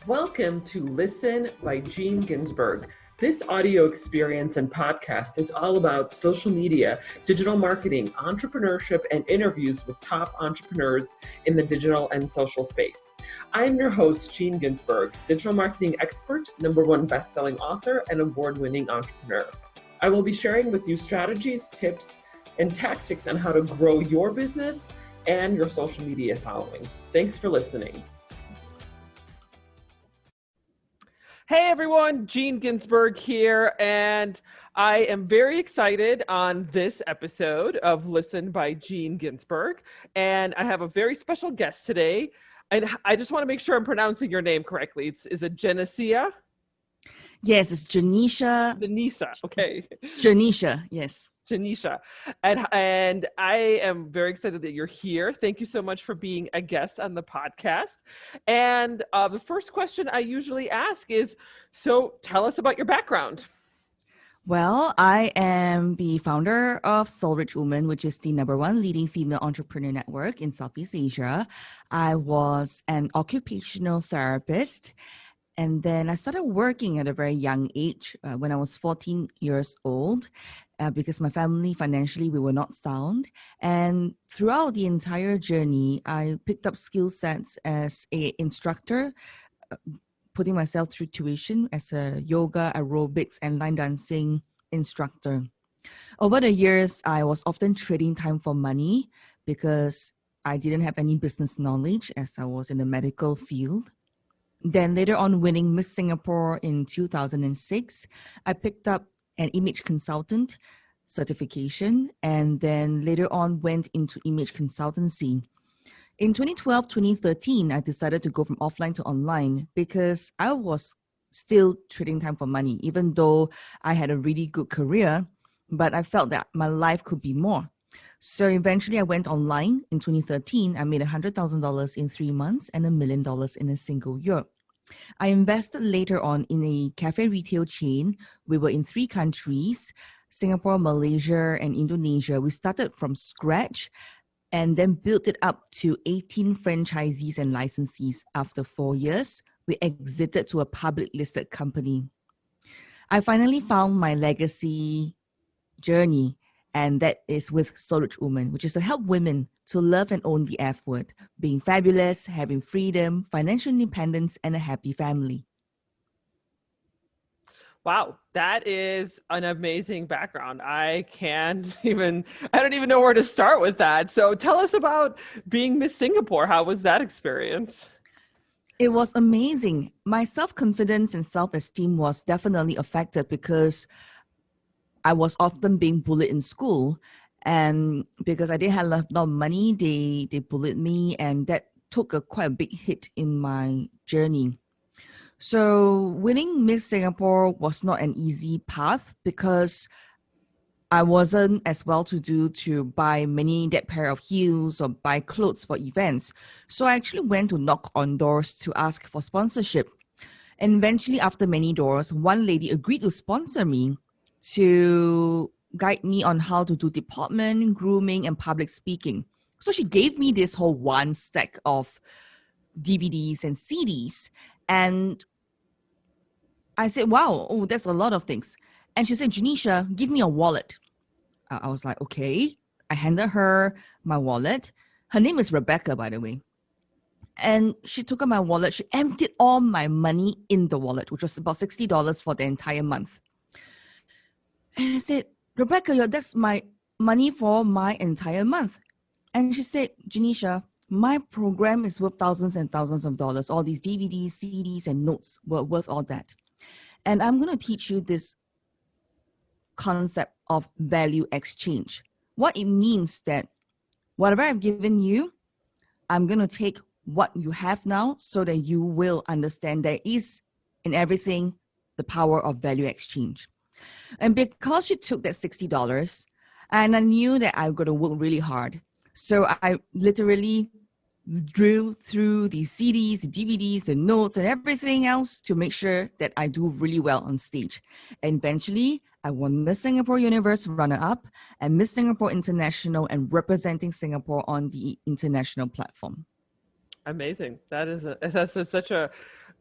Welcome to Listen by Gene Ginsberg. This audio experience and podcast is all about social media, digital marketing, entrepreneurship, and interviews with top entrepreneurs in the digital and social space. I am your host, Gene Ginsberg, digital marketing expert, #1 best-selling author, and award-winning entrepreneur. I will be sharing with you strategies, tips, and tactics on how to grow your business and your social media following. Thanks for listening. Hey everyone, Gene Ginsberg here, and I am very excited on this episode of Listen by Gene Ginsberg, and I have a very special guest today, and I just want to make sure I'm pronouncing your name correctly. Is it Genecia? Yes, it's Genecia. Genecia, okay. Genecia, yes. Genecia. And I am very excited that you're here. Thank you so much for being a guest on the podcast. And the first question I usually ask is, so tell us about your background. Well, I am the founder of Soul Rich Woman, which is the #1 leading female entrepreneur network in Southeast Asia. I was an occupational therapist. And then I started working at a very young age when I was 14 years old because my family financially, we were not sound. And throughout the entire journey, I picked up skill sets as an instructor, putting myself through tuition as a yoga, aerobics, and line dancing instructor. Over the years, I was often trading time for money because I didn't have any business knowledge as I was in the medical field. Then later on, winning Miss Singapore in 2006, I picked up an image consultant certification and then later on went into image consultancy. In 2012, 2013, I decided to go from offline to online because I was still trading time for money, even though I had a really good career, but I felt that my life could be more. So eventually I went online. In 2013, I made $100,000 in 3 months and $1 million in a single year. I invested later on in a cafe retail chain. We were in 3 countries, Singapore, Malaysia, and Indonesia. We started from scratch and then built it up to 18 franchisees and licensees. After 4 years, we exited to a public listed company. I finally found my legacy journey, and that is with Soul Rich Woman, which is to help women to love and own the F word, being fabulous, having freedom, financial independence, and a happy family. Wow, that is an amazing background. I don't even know where to start with that. So tell us about being Miss Singapore. How was that experience? It was amazing. My self-confidence and self-esteem was definitely affected because I was often being bullied in school, and because I didn't have a lot of money, they bullied me, and that took quite a big hit in my journey. So winning Miss Singapore was not an easy path because I wasn't as well-to-do to buy that pair of heels or buy clothes for events. So I actually went to knock on doors to ask for sponsorship. And eventually, after many doors, one lady agreed to sponsor me to guide me on how to do deportment, grooming, and public speaking. So she gave me this whole one stack of DVDs and CDs. And I said, wow, that's a lot of things. And she said, Genecia, give me a wallet. I was like, okay. I handed her my wallet. Her name is Rebecca, by the way. And she took out my wallet. She emptied all my money in the wallet, which was about $60 for the entire month. And I said, Rebecca, that's my money for my entire month. And she said, Genecia, my program is worth thousands and thousands of dollars. All these DVDs, CDs, and notes were worth all that. And I'm going to teach you this concept of value exchange. What it means that whatever I've given you, I'm going to take what you have now so that you will understand there is in everything the power of value exchange. And because she took that $60, and I knew that I was going to work really hard, so I literally drew through the CDs, the DVDs, the notes, and everything else to make sure that I do really well on stage. And eventually, I won Miss Singapore Universe runner-up and Miss Singapore International, and representing Singapore on the international platform. Amazing. That's such a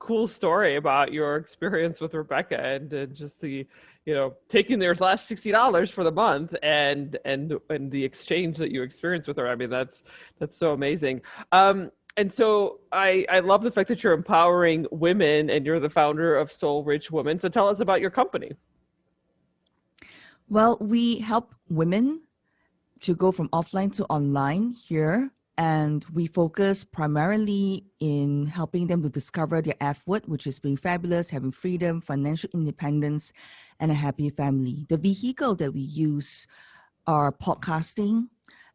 cool story about your experience with Rebecca and just the, taking their last $60 for the month and the exchange that you experienced with her. I mean, that's so amazing. And so I love the fact that you're empowering women and you're the founder of Soul Rich Women. So tell us about your company. Well, we help women to go from offline to online here. And we focus primarily in helping them to discover their F word, which is being fabulous, having freedom, financial independence, and a happy family. The vehicle that we use are podcasting,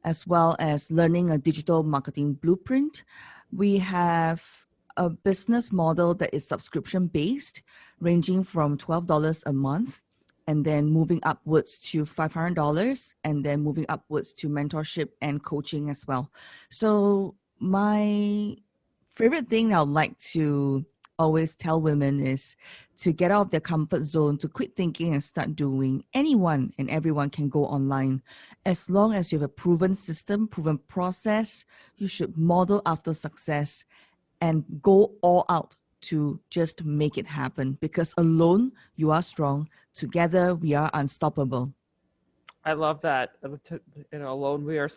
as well as learning a digital marketing blueprint. We have a business model that is subscription based, ranging from $12 a month and then moving upwards to $500 and then moving upwards to mentorship and coaching as well. So my favorite thing I would like to always tell women is to get out of their comfort zone, to quit thinking and start doing. Anyone and everyone can go online. As long as you have a proven system, proven process, you should model after success and go all out to just make it happen, because alone you are strong, together we are unstoppable. I love that. Alone we are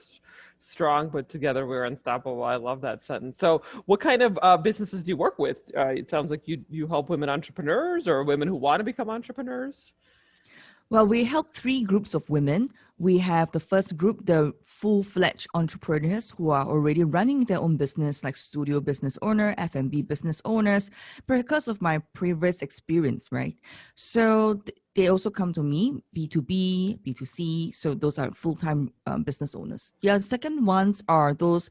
strong, but together we're unstoppable. I love that sentence. So what kind of businesses do you work with? It sounds like you help women entrepreneurs or women who want to become entrepreneurs. Well, we help three groups of women. We have the first group, the full-fledged entrepreneurs who are already running their own business, like studio business owner, F&B business owners, because of my previous experience, right? So they also come to me, B2B, B2C. So those are full-time business owners. The second ones are those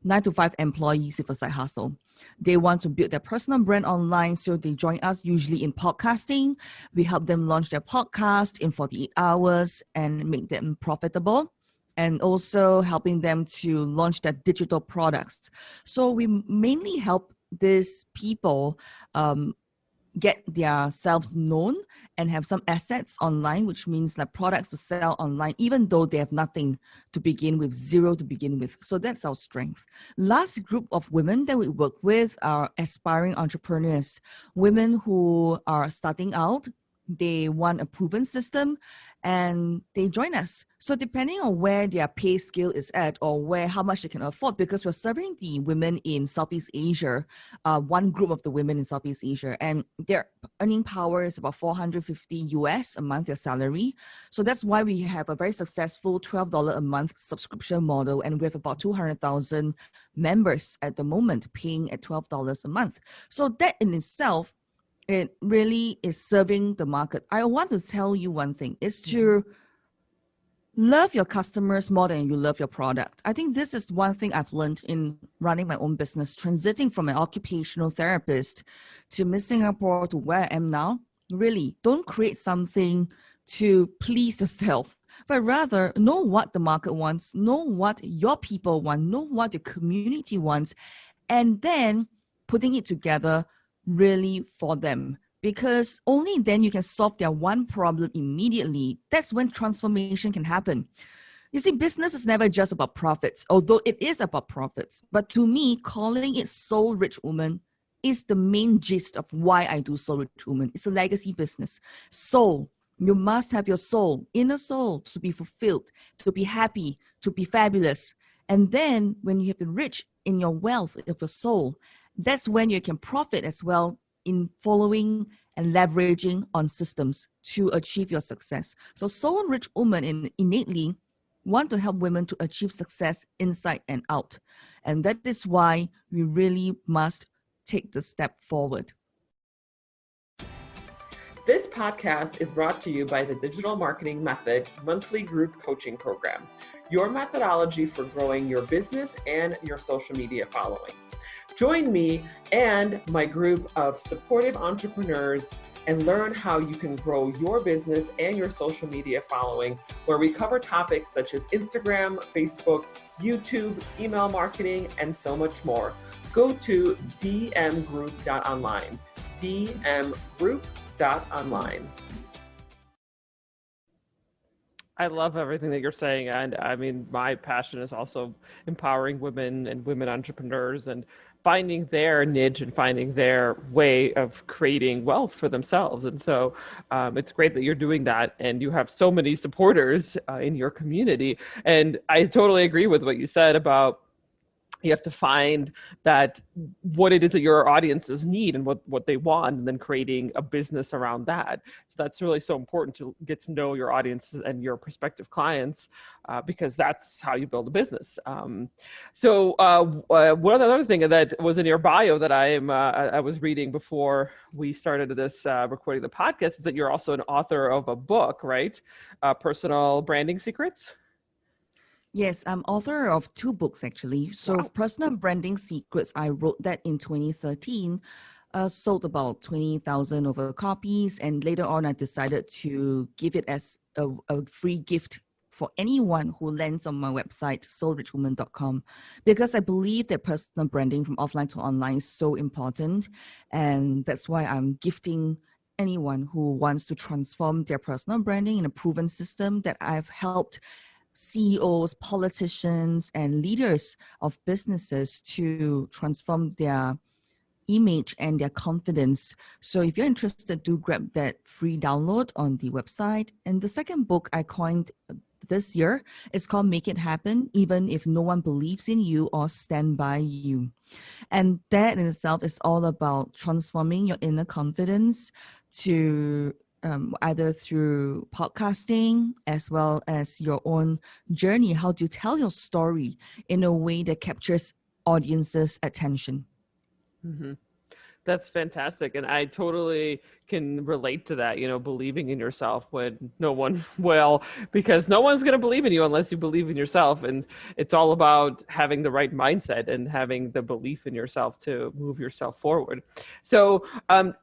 9-to-5 employees with a side hustle. They want to build their personal brand online, so they join us usually in podcasting. We help them launch their podcast in 48 hours and make them profitable, and also helping them to launch their digital products. So we mainly help these people get themselves known and have some assets online, which means like products to sell online, even though they have nothing to begin with, zero to begin with. So that's our strength. Last group of women that we work with are aspiring entrepreneurs, women who are starting out. They want a proven system and they join us. So depending on where their pay scale is at or how much they can afford, because we're serving the women in Southeast Asia, one group of the women in Southeast Asia, and their earning power is about $450 US a month, their salary. So that's why we have a very successful $12 a month subscription model, and we have about 200,000 members at the moment paying at $12 a month. So that in itself, it really is serving the market. I want to tell you one thing, is to love your customers more than you love your product. I think this is one thing I've learned in running my own business, transiting from an occupational therapist to Miss Singapore to where I am now. Really, don't create something to please yourself, but rather know what the market wants, know what your people want, know what your community wants, and then putting it together really for them, because only then you can solve their one problem immediately. That's when transformation can happen. You see, business is never just about profits, although it is about profits. But to me, calling it Soul Rich Woman is the main gist of why I do Soul Rich Woman. It's a legacy business. Soul, you must have your soul, inner soul, to be fulfilled, to be happy, to be fabulous. And then when you have the rich in your wealth of your soul, that's when you can profit as well in following and leveraging on systems to achieve your success. So Soul Rich Woman innately want to help women to achieve success inside and out. And that is why we really must take the step forward. This podcast is brought to you by the Digital Marketing Method monthly group coaching program, your methodology for growing your business and your social media following. Join me and my group of supportive entrepreneurs and learn how you can grow your business and your social media following, where we cover topics such as Instagram, Facebook, YouTube, email marketing, and so much more. Go to dmgroup.online, dmgroup.online. I love everything that you're saying. And I mean, my passion is also empowering women and women entrepreneurs. And finding their niche and finding their way of creating wealth for themselves. And so it's great that you're doing that, and you have so many supporters in your community. And I totally agree with what you said about you have to find that what it is that your audiences need and what they want, and then creating a business around that. So that's really so important, to get to know your audiences and your prospective clients, because that's how you build a business. So one other thing that was in your bio that I was reading before we started this recording the podcast is that you're also an author of a book, right? Personal Branding Secrets. Yes, I'm author of 2 books actually. So Wow. Personal Branding Secrets, I wrote that in 2013, sold about 20,000 over copies. And later on, I decided to give it as a free gift for anyone who lands on my website, soulrichwoman.com, because I believe that personal branding from offline to online is so important. And that's why I'm gifting anyone who wants to transform their personal branding in a proven system that I've helped CEOs, politicians, and leaders of businesses to transform their image and their confidence. So if you're interested, do grab that free download on the website. And the second book I coined this year is called Make It Happen, Even If No One Believes in You or Stand By You. And that in itself is all about transforming your inner confidence to either through podcasting as well as your own journey, how to tell your story in a way that captures audiences' attention. Mm-hmm. That's fantastic. And I totally can relate to that, believing in yourself when no one will, because no one's going to believe in you unless you believe in yourself. And it's all about having the right mindset and having the belief in yourself to move yourself forward. So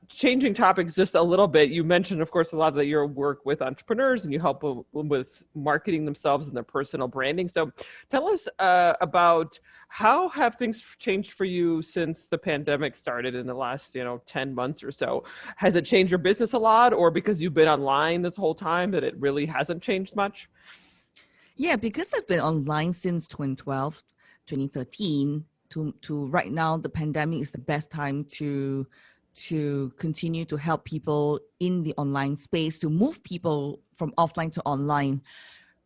changing topics just a little bit, you mentioned, of course, a lot of your work with entrepreneurs, and you help them with marketing themselves and their personal branding. So tell us about how have things changed for you since the pandemic started in the last, 10 months or so? Has it changed your business a lot, or because you've been online this whole time that it really hasn't changed much? Yeah, because I've been online since 2012, 2013 to right now, the pandemic is the best time to continue to help people in the online space, to move people from offline to online.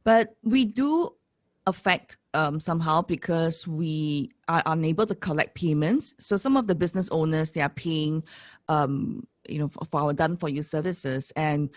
But we do affect somehow because we are unable to collect payments. So some of the business owners, they are paying for our done for you services, and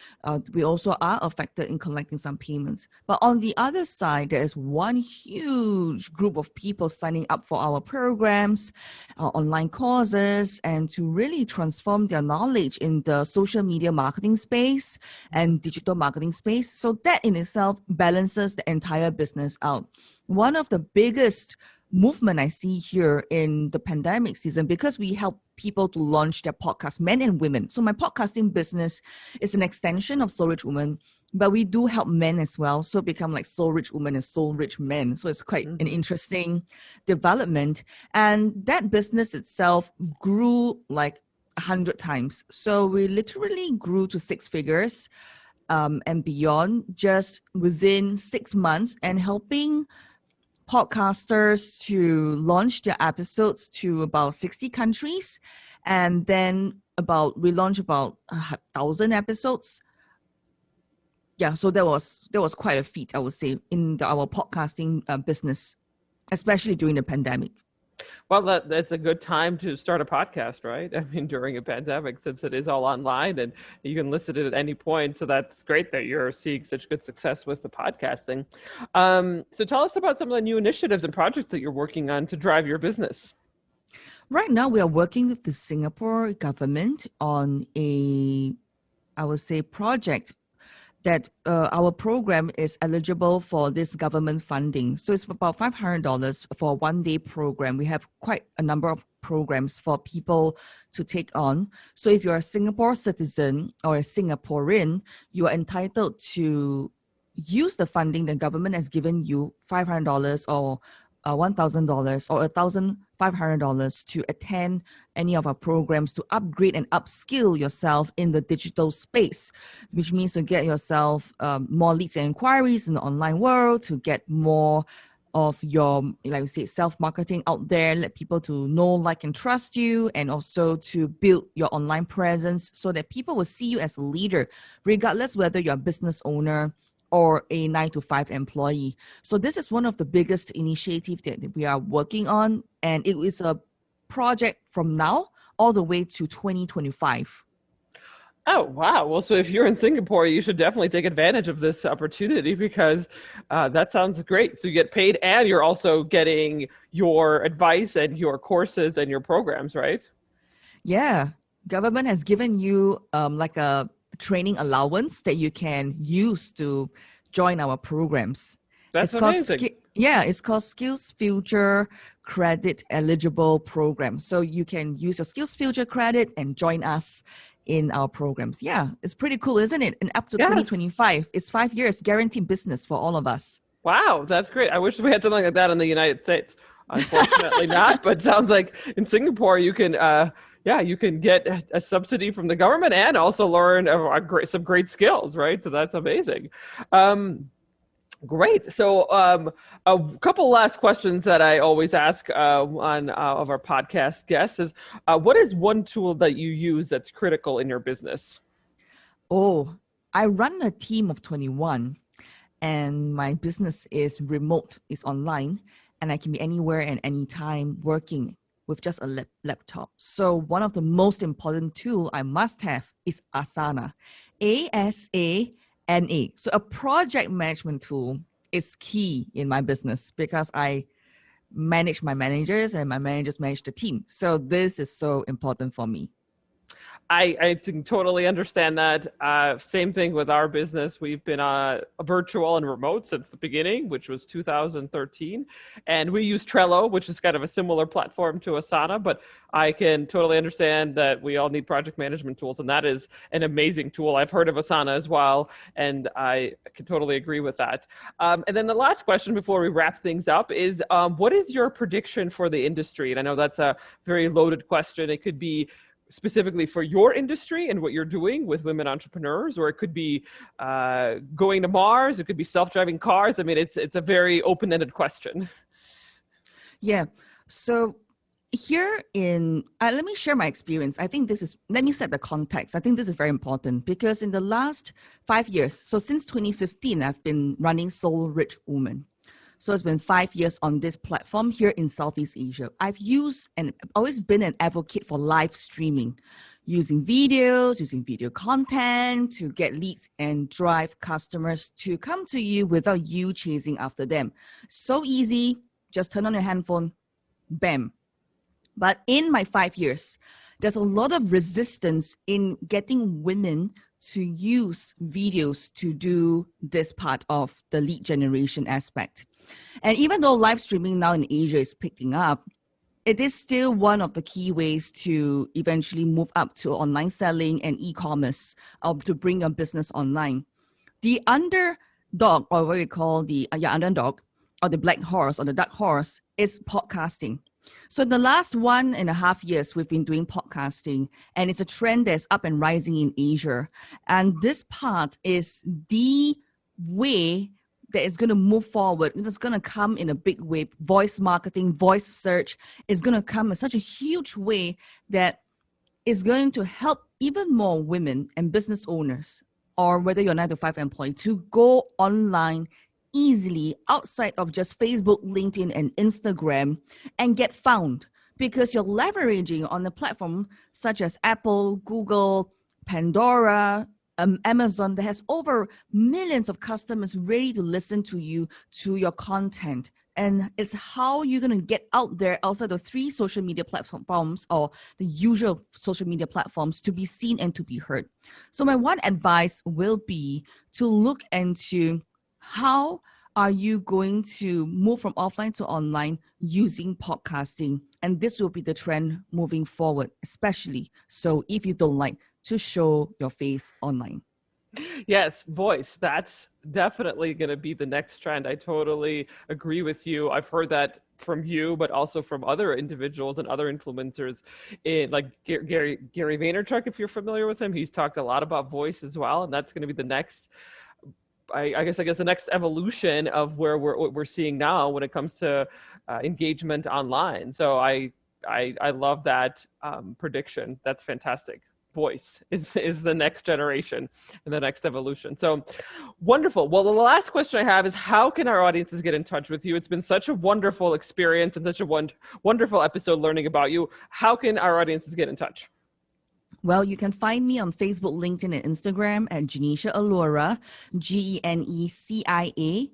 we also are affected in collecting some payments. But on the other side, there is one huge group of people signing up for our programs, our online courses, and to really transform their knowledge in the social media marketing space and digital marketing space. So that in itself balances the entire business out. One of the biggest movement I see here in the pandemic season, because we help people to launch their podcast, men and women. So my podcasting business is an extension of Soul Rich Woman, but we do help men as well. So become like Soul Rich Woman and Soul Rich Men. So it's quite an interesting development. And that business itself grew like 100 times. So we literally grew to 6 figures and beyond just within 6 months, and helping podcasters to launch their episodes to about 60 countries. And then we launched about 1,000 episodes. Yeah, so that was quite a feat, I would say, in our podcasting business, especially during the pandemic. Well, that's a good time to start a podcast, right? I mean, during a pandemic, since it is all online and you can listen to it at any point. So that's great that you're seeing such good success with the podcasting. So tell us about some of the new initiatives and projects that you're working on to drive your business. Right now, we are working with the Singapore government on I would say, project that our program is eligible for this government funding. So it's about $500 for a one-day program. We have quite a number of programs for people to take on. So if you're a Singapore citizen or a Singaporean, you are entitled to use the funding the government has given you, $500 or $1,000 or $1,500 to attend any of our programs to upgrade and upskill yourself in the digital space, which means to get yourself more leads and inquiries in the online world, to get more of your, like I say, self-marketing out there, let people to know, like, and trust you, and also to build your online presence so that people will see you as a leader, regardless whether you're a business owner or a 9 to 5 employee. So this is one of the biggest initiatives that we are working on, and it is a project from now all the way to 2025. Oh, wow. Well, so if you're in Singapore, you should definitely take advantage of this opportunity because that sounds great. So you get paid and you're also getting your advice and your courses and your programs, right? Yeah, government has given you like a training allowance that you can use to join our programs. That's It's called amazing. it's called Skills Future Credit Eligible Program. So you can use your Skills Future credit and join us in our programs. Yeah, it's pretty cool, isn't it? And up to Yes. 2025, it's 5 years guaranteed business for all of us. Wow, that's great. I wish we had something like that in the United States. Unfortunately not, but sounds like in Singapore you can yeah, you can get a subsidy from the government and also learn some great skills, right? So that's amazing. Um, Great. So, a couple last questions that I always ask on of our podcast guests is, what is one tool that you use that's critical in your business? Oh, I run a team of 21, and my business is remote, is online, and I can be anywhere and anytime working with just a laptop. So one of the most important tool I must have is Asana, Asana. So a project management tool is key in my business because I manage my managers and my managers manage the team. So this is so important for me. I can totally understand that. Same thing with our business. We've been virtual and remote since the beginning, which was 2013. And we use Trello, which is kind of a similar platform to Asana, but I can totally understand that we all need project management tools. And that is an amazing tool. I've heard of Asana as well, and I can totally agree with that. And then the last question before we wrap things up is, what is your prediction for the industry? And I know that's a very loaded question. It could be specifically for your industry and what you're doing with women entrepreneurs, or it could be going to Mars, it could be self-driving cars. I mean, it's a very open-ended question. Yeah. So here let me share my experience. I think let me set the context. I think this is very important because in the last 5 years, so since 2015, I've been running Soul Rich Woman. So it's been 5 years on this platform here in Southeast Asia. I've used and always been an advocate for live streaming, using videos, using video content to get leads and drive customers to come to you without you chasing after them. So easy, just turn on your handphone, bam. But in my 5 years, there's a lot of resistance in getting women to use videos to do this part of the lead generation aspect. And even though live streaming now in Asia is picking up, it is still one of the key ways to eventually move up to online selling and e-commerce, to bring your business online. The underdog, or what we call the underdog, or the black horse or the dark horse, is podcasting. So in the last 1.5 years, we've been doing podcasting, and it's a trend that's up and rising in Asia. And this part is the way that is going to move forward. It's going to come in a big way. Voice marketing, voice search is going to come in such a huge way that is going to help even more women and business owners, or whether you're a 9 to 5 employee, to go online easily outside of just Facebook, LinkedIn, and Instagram and get found, because you're leveraging on a platform such as Apple, Google, Pandora, Amazon, that has over millions of customers ready to listen to you, to your content. And it's how you're going to get out there outside the 3 social media platforms or the usual social media platforms to be seen and to be heard. So my one advice will be to look into how are you going to move from offline to online using podcasting. And this will be the trend moving forward, especially so if you don't like to show your face online. Yes, voice. That's definitely going to be the next trend. I totally agree with you. I've heard that from you, but also from other individuals and other influencers, like Gary Vaynerchuk. If you're familiar with him, he's talked a lot about voice as well, and that's going to be the next I guess the next evolution of what we're seeing now when it comes to engagement online. So I love that prediction. That's fantastic. Voice is the next generation and the next evolution. So wonderful. Well, the last question I have is, how can our audiences get in touch with you? It's been such a wonderful experience and such a wonderful episode learning about you. How can our audiences get in touch? Well, you can find me on Facebook, LinkedIn, and Instagram at Genecia Alluora, GeneciaAlluora,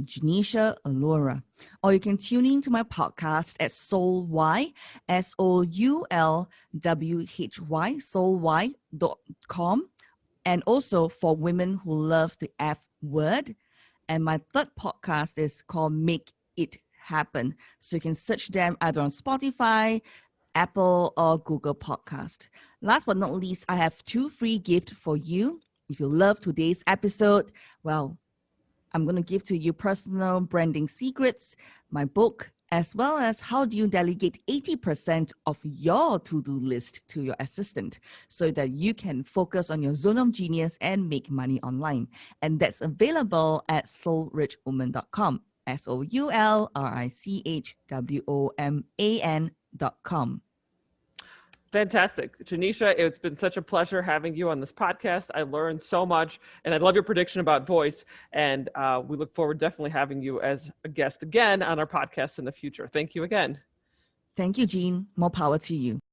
Genecia Alluora. Or you can tune in to my podcast at SoulWhy, SoulWhy, soulwhy.com. And also for women who love the F word. And my third podcast is called Make It Happen. So you can search them either on Spotify, Apple, or Google Podcast. Last but not least, I have 2 free gifts for you. If you love today's episode, well, I'm going to give to you Personal Branding Secrets, my book, as well as how do you delegate 80% of your to-do list to your assistant so that you can focus on your zone of genius and make money online. And that's available at soulrichwoman.com, SoulRichWoman.com. Fantastic. Genecia, it's been such a pleasure having you on this podcast. I learned so much, and I love your prediction about voice. And we look forward definitely having you as a guest again on our podcast in the future. Thank you again. Thank you, Jean. More power to you.